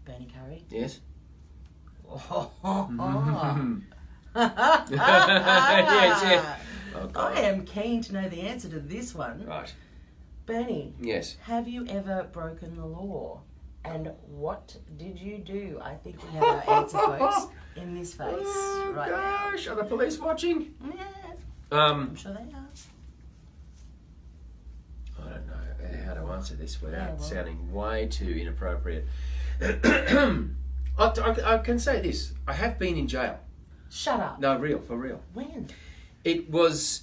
Bernie Curry. Yes. Oh. Yes, yeah. Oh, God. I am keen to know the answer to this one. Right. Bernie. Yes. Have you ever broken the law? And what did you do? I think we have our answer, folks, in this face right Gosh, are the police watching? now. Yeah, Um, I'm sure they are. I don't know how to answer this without well. sounding way too inappropriate. I can say this. I have been in jail. Shut up. No, for real. When? It was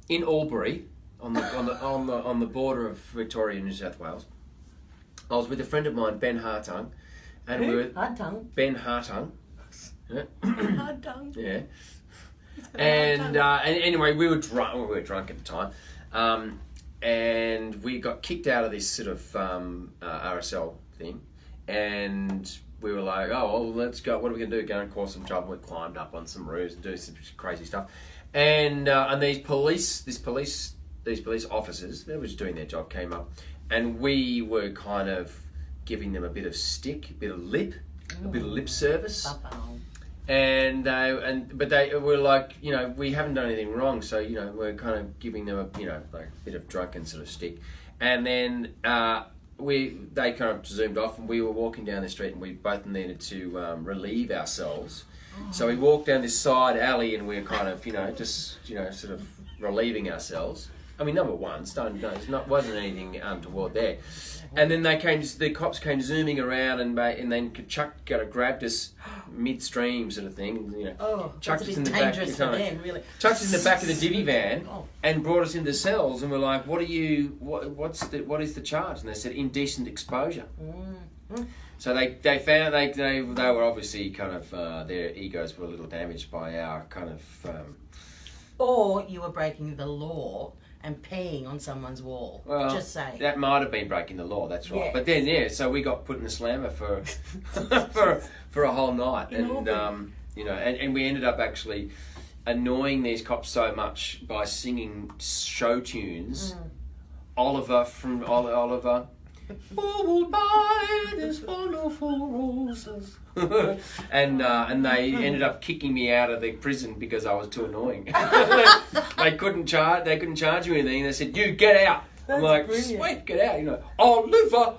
in Albury, on the border of Victoria and New South Wales. I was with a friend of mine, Ben Hartung, and we were Hard tongue. Ben Hartung. Yeah. Hard tongue. Yeah. And anyway, we were drunk. We were drunk at the time, and we got kicked out of this sort of RSL thing, and we were like, "Oh, well, let's go. What are we gonna do? Go and cause some trouble." We climbed up on some roofs and do some crazy stuff, and these police officers, they were just doing their job, came up, and we were kind of giving them a bit of stick, a bit of lip service. But they were like, we haven't done anything wrong, so we're kind of giving them a like a bit of drunken sort of stick, and then they kind of zoomed off, and we were walking down the street, and we both needed to relieve ourselves. So we walked down this side alley, and we were kind of sort of relieving ourselves. I mean, number one, wasn't anything untoward there. And then the cops came zooming around, and then Chuck grabbed us midstream, sort of thing. Chucked us in the back. Dangerous for them, really. Chucked us in the back of the divvy van and brought us into cells, and we're like, "What is the charge?" And they said indecent exposure. Mm. So they found they were obviously kind of their egos were a little damaged by our kind of. Or you were breaking the law and peeing on someone's wall. Well, just saying. That might have been breaking the law. That's right. Yes. But then, so we got put in the slammer for for a whole night, and we ended up actually annoying these cops so much by singing show tunes. Oliver from Oliver. Who will buy this wonderful roses? and they ended up kicking me out of the prison because I was too annoying. They couldn't charge me anything. They said, "You get out." That's I'm like, brilliant. "Sweet, get out!" Oliver.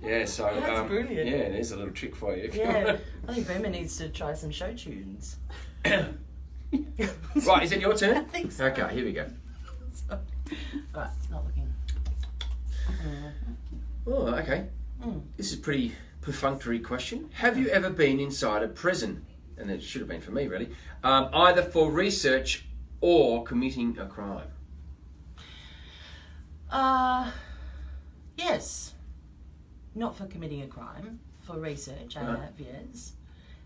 Yeah, so That's brilliant. Yeah, there's a little trick for you. Yeah, I think Bema needs to try some show tunes. Right, is it your turn? I think so. Okay, here we go. Right, not looking. Oh, okay. This is a pretty perfunctory question. Have you ever been inside a prison? And it should have been for me, really. Either for research or committing a crime. Yes. Not for committing a crime. For research, I have, yes.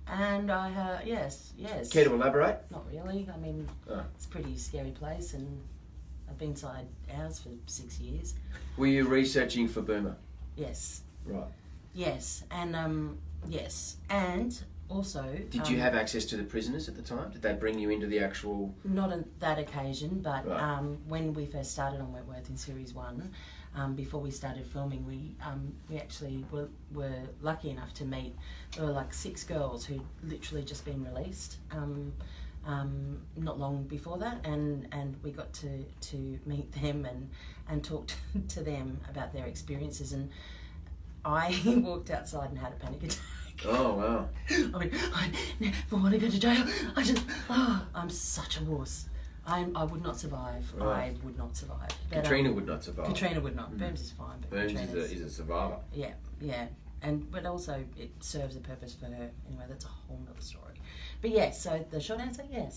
And I have, yes. Care to elaborate? Not really. I mean, it's a pretty scary place, and I've been inside ours for 6 years. Were you researching for Burma? Yes. Right. Yes, and yes, and also. Did you have access to the prisoners at the time? Did they bring you into the actual? Not on that occasion, but right. When we first started on Wentworth in Series 1, before we started filming, we actually were lucky enough to meet. There were like 6 girls who'd literally just been released. Not long before that, and we got to meet them and talk to them about their experiences, and I walked outside and had a panic attack. Oh wow! I mean, I never want to go to jail. I'm such a wuss. I would not survive. Right. I would not survive. But, Katrina would not survive. Katrina would not. Burns is fine. But Burns is a survivor. Yeah. But also it serves a purpose for her. Anyway, that's a whole nother story. But yes, so the short answer, yes.